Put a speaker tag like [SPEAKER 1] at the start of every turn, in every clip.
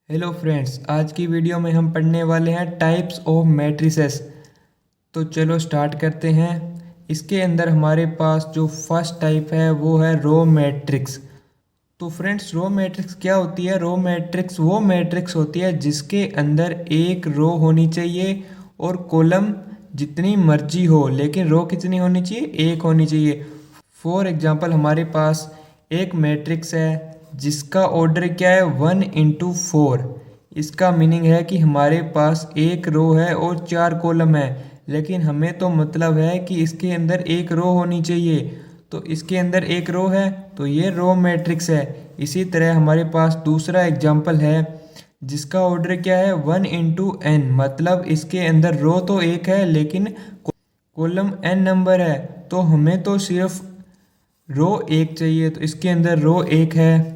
[SPEAKER 1] Hello friends, आज की video में हम पढ़ने वाले हैं टाइप्स ऑफ मैट्रिसेस। तो चलो स्टार्ट करते हैं। इसके अंदर हमारे पास जो फर्स्ट टाइप है वो है रो मैट्रिक्स। तो फ्रेंड्स, रो मैट्रिक्स क्या होती है? रो मैट्रिक्स वो मैट्रिक्स होती है जिसके अंदर एक रो होनी चाहिए और कॉलम जितनी मर्जी हो, लेकिन रो कितनी होनी चाहिए? एक होनी चाहिए। फॉर एग्जांपल, हमारे पास एक मैट्रिक्स है जिसका ऑर्डर क्या है? 1 into 4। इसका मीनिंग है कि हमारे पास एक रो है और 4 कॉलम है, लेकिन हमें तो मतलब है कि इसके अंदर एक रो होनी चाहिए। तो इसके अंदर एक रो है तो ये रो मैट्रिक्स है। इसी तरह हमारे पास दूसरा एग्जाम्पल है जिसका ऑर्डर क्या है? 1 into n, मतलब इसके अंदर रो तो एक है लेकिन कॉलम n नंबर है। तो हमें तो सिर्फ रो एक चाहिए, तो इसके अंदर रो एक है,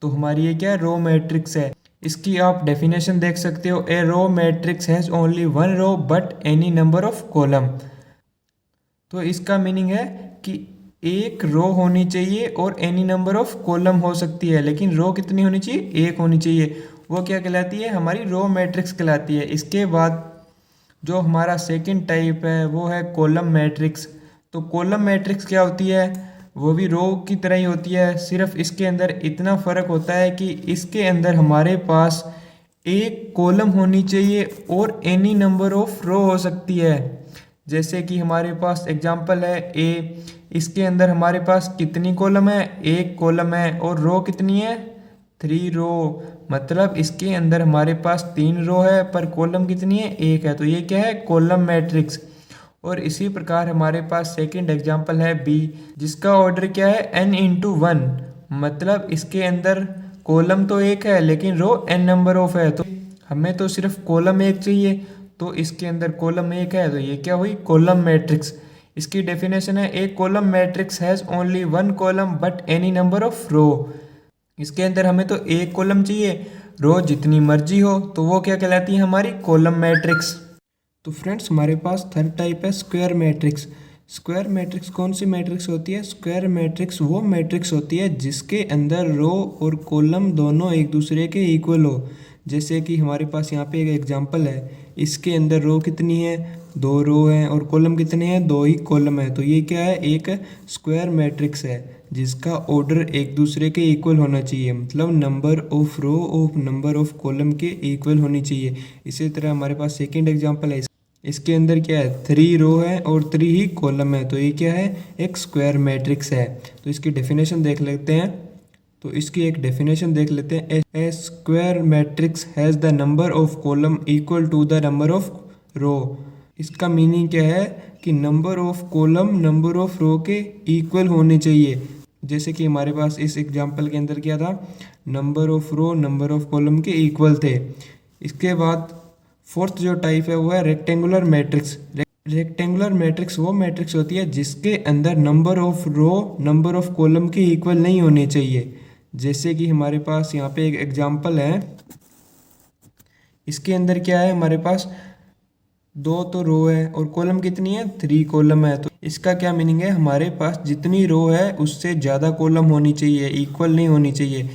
[SPEAKER 1] तो हमारी ये क्या है? रो मैट्रिक्स है। इसकी आप डेफिनेशन देख सकते हो, a row matrix has only one row but any number of column. तो इसका मीनिंग है कि एक रो होनी चाहिए और एनी नंबर ऑफ कॉलम हो सकती है, लेकिन रो कितनी होनी चाहिए? एक होनी चाहिए। वो क्या कहलाती है? हमारी रो मैट्रिक्स कहलाती है। इसके बाद जो हमारा सेकंड टाइप है वो है कॉलम मैट्रिक्स। तो कॉलम मैट्रिक्स क्या होती है? वो भी रो की तरह ही होती है, सिर्फ इसके अंदर इतना फ़र्क होता है कि इसके अंदर हमारे पास एक कॉलम होनी चाहिए और एनी नंबर ऑफ रो हो सकती है। जैसे कि हमारे पास एग्जांपल है ए, इसके अंदर हमारे पास कितनी कॉलम है? एक कॉलम है और रो कितनी है? 3 रो। मतलब इसके अंदर हमारे पास 3 रो है पर कॉलम कितनी है? एक है। तो ये क्या है? Column matrix. और इसी प्रकार हमारे पास सेकंड एग्जांपल है बी, जिसका ऑर्डर क्या है? n into 1। मतलब इसके अंदर कॉलम तो एक है लेकिन रो n नंबर ऑफ है, तो हमें तो सिर्फ कॉलम एक चाहिए। तो इसके अंदर कॉलम एक है, तो ये क्या हुई? Column matrix. इसकी डेफिनेशन है a column matrix has only one column but any number of row. इसके अंदर हमें तो एक कॉलम चाहिए, रो जितनी मर्जी हो, तो वो क्या कहलाती है? हमारी कॉलम मैट्रिक्स। तो फ्रेंड्स, हमारे पास थर्ड टाइप है स्क्वायर मैट्रिक्स। स्क्वायर मैट्रिक्स कौन सी मैट्रिक्स होती है? स्क्वायर मैट्रिक्स वो मैट्रिक्स होती है जिसके अंदर रो और कॉलम दोनों एक दूसरे के इक्वल हो। जैसे कि हमारे पास यहाँ पे एक एग्जांपल है, इसके अंदर रो कितनी है? 2 रो हैं और कॉलम कितने हैं? 2 ही कॉलम है। तो ये क्या है? एक स्क्वायर मैट्रिक्स है जिसका ऑर्डर एक दूसरे के इक्वल होना चाहिए, मतलब number of row of number of column के इक्वल होनी चाहिए। इसी तरह हमारे पास सेकंड एग्जांपल है, इसके अंदर क्या है? 3 रो है और 3 ही कॉलम है, तो ये क्या है? एक स्क्वायर मैट्रिक्स है। तो इसकी डेफिनेशन देख लेते हैं। तो इसकी एक डेफिनेशन देख लेते हैं। A square matrix has the number of column equal to the number of row. इसका मीनिंग क्या है? कि number of column number of row के इक्वल होने चाहिए। जैसे कि हमारे पास इस एग्जांपल के अंदर क्या था? Number of row number of column के इक्वल थे। इसके बाद फोर्थ जो टाइप है वो है रेक्टेंगुलर मैट्रिक्स। रेक्टेंगुलर मैट्रिक्स वो मैट्रिक्स होती है जिसके अंदर number of row number of column के इक्वल नहीं होने चाहिए। जैसे कि हमारे पास यहाँ पे एक एग्जांपल है, इसके अंदर क्या है? हमारे पास 2 तो रो है और कॉलम कितनी है? 3 कॉलम है। तो इसका क्या मीनिंग है? हमारे पास जितनी रो है उससे ज़्यादा कॉलम होनी चाहिए, इक्वल नहीं होनी चाहिए।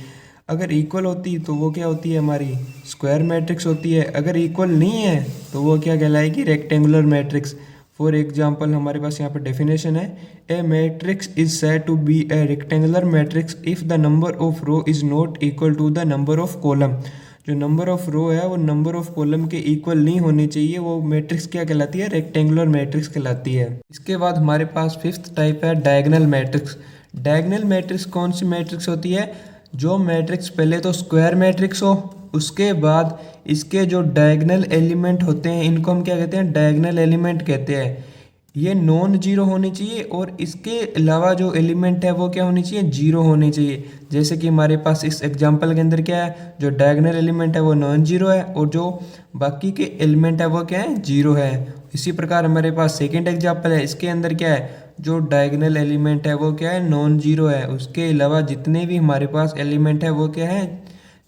[SPEAKER 1] अगर इक्वल होती तो वो क्या होती है? हमारी स्क्वायर मैट्रिक्स होती है। अगर इक्वल नहीं है तो वो क्या कहलाएगी? Rectangular matrix. फॉर एग्जाम्पल, हमारे पास यहाँ पर डेफिनेशन है, a matrix is said to be a rectangular matrix if the number of row is not equal to the number of column. जो नंबर ऑफ रो है वो नंबर ऑफ कॉलम के equal नहीं होनी चाहिए, वो मैट्रिक्स क्या कहलाती है? रेक्टेंगुलर मैट्रिक्स कहलाती है। इसके बाद हमारे पास फिफ्थ टाइप है डायगोनल मैट्रिक्स। डायगोनल मैट्रिक्स कौन सी मैट्रिक्स होती है? जो मैट्रिक्स पहले तो स्क्वायर मैट्रिक्स हो, उसके बाद इसके जो डायगोनल एलिमेंट होते हैं इनको हम क्या कहते हैं? डायगोनल एलिमेंट कहते हैं। ये नॉन जीरो होनी चाहिए और इसके अलावा जो एलिमेंट है वो क्या होनी चाहिए? जीरो होनी चाहिए। जैसे कि हमारे पास इस एग्जांपल के अंदर क्या है? जो डायगोनल एलिमेंट है वो नॉन जीरो है और जो बाकी के एलिमेंट है वो क्या है? जीरो है। इसी प्रकार हमारे पास सेकंड एग्जांपल है, इसके अंदर क्या है? जो डायगोनल एलिमेंट है वो क्या है? नॉन जीरो है। उसके अलावा जितने भी हमारे पास एलिमेंट है वो क्या है?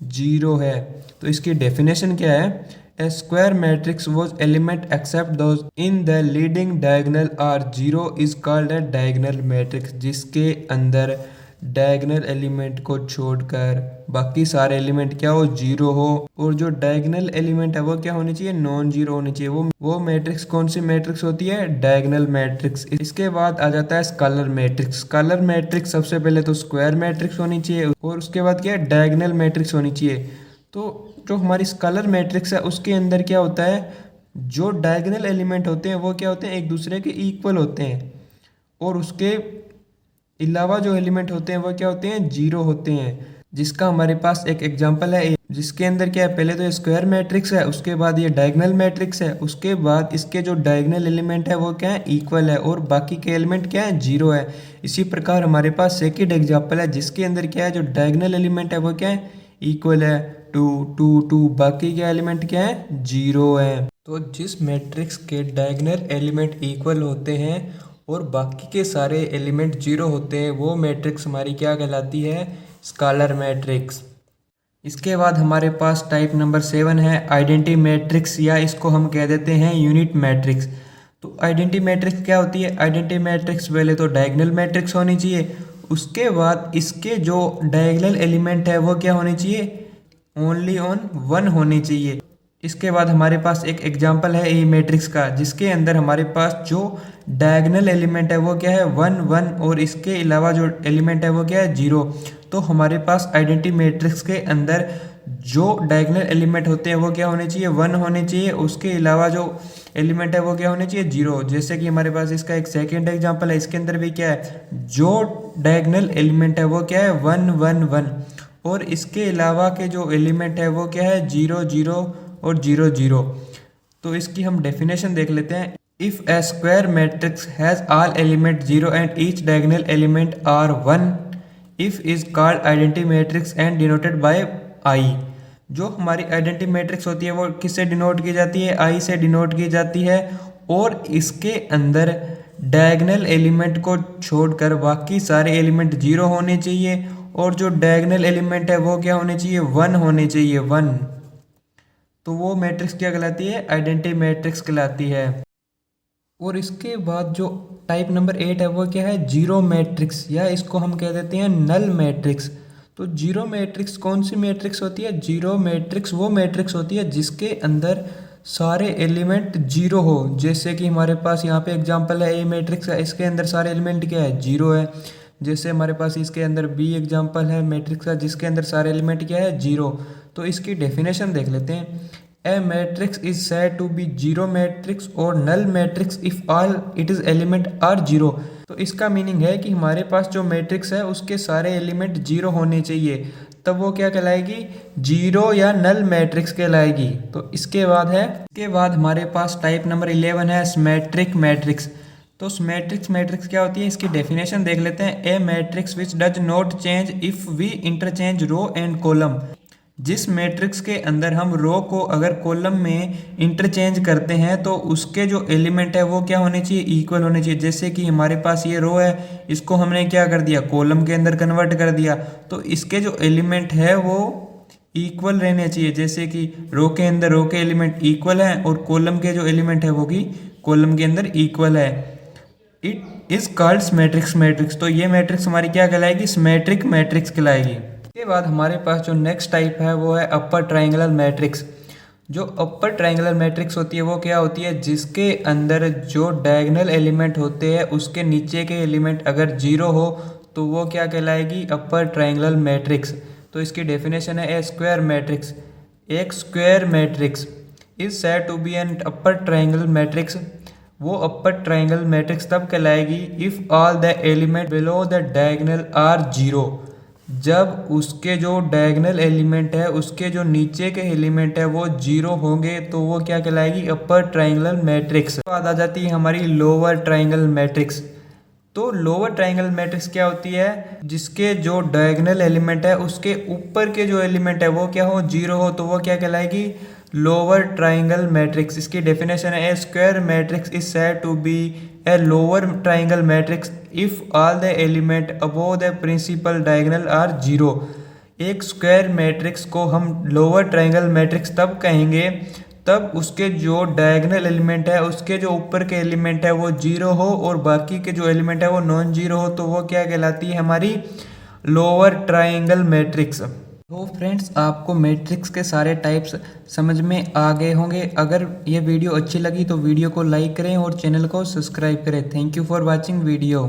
[SPEAKER 1] जीरो है। तो इसकी डेफिनेशन क्या है? A square matrix whose element except those in the leading diagonal are zero is called a diagonal matrix, जिसके अंदर डायगोनल एलिमेंट को छोड़कर बाकी सारे एलिमेंट क्या हो, जीरो हो। और जो डायगोनल एलिमेंट है वो क्या होनी चाहिए, नॉन जीरो होनी चाहिए। वो मैट्रिक्स कौन सी मैट्रिक्स होती है, डायगोनल मैट्रिक्स। इसके बाद आ जाता है स्केलर मैट्रिक्स। स्केलर मैट्रिक्स सबसे पहले तो स्क्वायर मैट्रिक्स होनी चाहिए और उसके बाद क्या है, डायगोनल मैट्रिक्स होनी चाहिए। तो जो हमारी स्केलर मैट्रिक्स है उसके अंदर क्या होता है, जो डायगोनल एलिमेंट होते हैं वो क्या होते हैं, एक दूसरे के इक्वल होते हैं। और उसके अलावा जो एलिमेंट होते हैं वो क्या होते हैं, जीरो होते हैं। जिसका हमारे पास एक एग्जांपल है, जिसके अंदर क्या है, पहले तो स्क्वायर मैट्रिक्स है, उसके बाद ये डायगोनल मैट्रिक्स है, उसके बाद इसके जो डायगोनल एलिमेंट है वो क्या है, इक्वल है, और बाकी के एलिमेंट क्या है, जीरो है। इसी प्रकार हमारे पास सेकंड एग्जांपल है, जिसके अंदर क्या है, जो डायगोनल एलिमेंट है वो क्या है, इक्वल है, टू टू टू, बाकी के एलिमेंट क्या है, जीरो है। तो जिस मैट्रिक्स के डायगोनल एलिमेंट इक्वल होते हैं और बाकी के सारे एलिमेंट जीरो होते हैं, वो मैट्रिक्स हमारी क्या कहलाती है, स्केलर मैट्रिक्स। इसके बाद हमारे पास टाइप नंबर 7 है आइडेंटिटी मैट्रिक्स, या इसको हम कह देते हैं यूनिट मैट्रिक्स। तो आइडेंटिटी मैट्रिक्स क्या होती है, आइडेंटिटी मैट्रिक्स पहले तो डायगोनल मैट्रिक्स होनी चाहिए, उसके बाद इसके जो डायगोनल एलिमेंट है वो क्या होने चाहिए, ओनली ऑन वन होनी चाहिए। इसके बाद हमारे पास एक एग्जांपल है ए मैट्रिक्स का, जिसके अंदर हमारे पास जो डायगोनल एलिमेंट है वो क्या है, वन वन, और इसके अलावा जो एलिमेंट है वो क्या है, जीरो। तो हमारे पास आइडेंटिटी मैट्रिक्स के अंदर जो डायगोनल एलिमेंट होते हैं वो क्या होने चाहिए, वन होने चाहिए, उसके अलावा जो एलिमेंट है वो क्या होने चाहिए, जीरो। जैसे कि हमारे पास इसका एक सेकेंड एग्जाम्पल है, इसके अंदर भी क्या है, जो डायगोनल एलिमेंट है वो क्या है, वन वन वन, और इसके अलावा के जो एलिमेंट है वो क्या है, जीरो जीरो और जीरो जीरो। तो इसकी हम डेफिनेशन देख लेते हैं। If a square matrix has all element zero and each diagonal element are one, if is called identity matrix and denoted by I. जो हमारी आइडेंटिटी मैट्रिक्स होती है वो किससे डिनोट की जाती है, आई से डिनोट की जाती है, और इसके अंदर डायगोनल एलिमेंट को छोड़कर बाकी सारे एलिमेंट जीरो होने चाहिए, और जो डायगोनल एलिमेंट है वो क्या होने चाहिए, वन होने चाहिए, वन। तो वो मैट्रिक्स क्या कहलाती है, आइडेंटिटी मैट्रिक्स कहलाती है। और इसके बाद जो टाइप नंबर 8 है वो क्या है, जीरो मैट्रिक्स, या इसको हम कह देते हैं नल मैट्रिक्स। तो जीरो मैट्रिक्स कौन सी मैट्रिक्स होती है, जीरो मैट्रिक्स वो मैट्रिक्स होती है जिसके अंदर सारे एलिमेंट जीरो हो। जैसे कि हमारे पास यहाँ पे एग्जांपल है ए मैट्रिक्स है, इसके अंदर सारे एलिमेंट क्या है, जीरो है। जैसे हमारे पास इसके अंदर बी एग्जांपल है मैट्रिक्स का, जिसके अंदर सारे एलिमेंट क्या है, जीरो। तो इसकी डेफिनेशन देख लेते हैं। A matrix is said to be zero matrix और null matrix if all it is element are zero. तो इसका मीनिंग है कि हमारे पास जो मैट्रिक्स है उसके सारे एलिमेंट जीरो होने चाहिए, तब वो क्या कहलाएगी, जीरो या नल मैट्रिक्स कहलाएगी। तो इसके बाद हमारे पास टाइप नंबर 11 है सिमेट्रिक मैट्रिक्स। तो सिमेट्रिक मैट्रिक्स क्या होती है, इसकी डेफिनेशन देख लेते हैं। A matrix which does not change if we interchange row and column. जिस मैट्रिक्स के अंदर हम रो को अगर कॉलम में इंटरचेंज करते हैं तो उसके जो एलिमेंट है वो क्या होने चाहिए, इक्वल होने चाहिए। जैसे कि हमारे पास ये रो है, इसको हमने क्या कर दिया, कॉलम के अंदर कन्वर्ट कर दिया, तो इसके जो एलिमेंट है वो इक्वल रहने चाहिए। जैसे कि रो के अंदर रो के एलिमेंट इक्वल हैं और कॉलम के जो एलिमेंट है वो भी कॉलम के अंदर इक्वल है। It is called symmetric matrix. तो ये मैट्रिक्स हमारी क्या कहलाएगी, सिमेट्रिक मैट्रिक्स कहलाएगी। इसके बाद हमारे पास जो नेक्स्ट टाइप है वो है अपर ट्रायंगुलर मैट्रिक्स। जो अपर ट्रायंगुलर मैट्रिक्स होती है वो क्या होती है, जिसके अंदर जो डायगोनल एलिमेंट होते हैं उसके नीचे के एलिमेंट अगर जीरो हो तो वो क्या कहलाएगी, अपर ट्रायंगुलर मैट्रिक्स। तो इसकी डेफिनेशन है ए स्क्वायर मैट्रिक्स। एक square matrix is said to be an upper triangular matrix. वो अपर ट्रायंगल मैट्रिक्स तब कहलाएगी if all the element below the diagonal are zero. जब उसके जो डायगोनल एलिमेंट है उसके जो नीचे के एलिमेंट है वो जीरो होंगे तो वो क्या कहलाएगी, अपर ट्रायंगुलर मैट्रिक्स। बाद आ जाती है हमारी लोअर ट्रायंगल मैट्रिक्स। तो लोअर ट्रायंगल मैट्रिक्स क्या होती है, जिसके जो डायगोनल एलिमेंट है उसके ऊपर के जो एलिमेंट है वो क्या हो, जीरो हो, तो वो क्या कहलाएगी, लोअर ट्रायंगल मैट्रिक्स। इसकी डेफिनेशन है a square matrix is said to be a lower triangle matrix if all the element above the principal diagonal are zero. एक स्क्वायर मैट्रिक्स को हम लोअर ट्रायंगल मैट्रिक्स तब कहेंगे तब उसके जो डायगोनल एलिमेंट है उसके जो ऊपर के एलिमेंट है वो जीरो हो और बाकी के जो एलिमेंट है वो नॉन जीरो हो, तो वो क्या कहलाती है, हमारी लोअर ट्रायंगल मैट्रिक्स। तो फ्रेंड्स, आपको मैट्रिक्स के सारे टाइप्स समझ में आ गए होंगे। अगर ये वीडियो अच्छी लगी तो वीडियो को लाइक करें और चैनल को सब्सक्राइब करें। Thank you for watching video.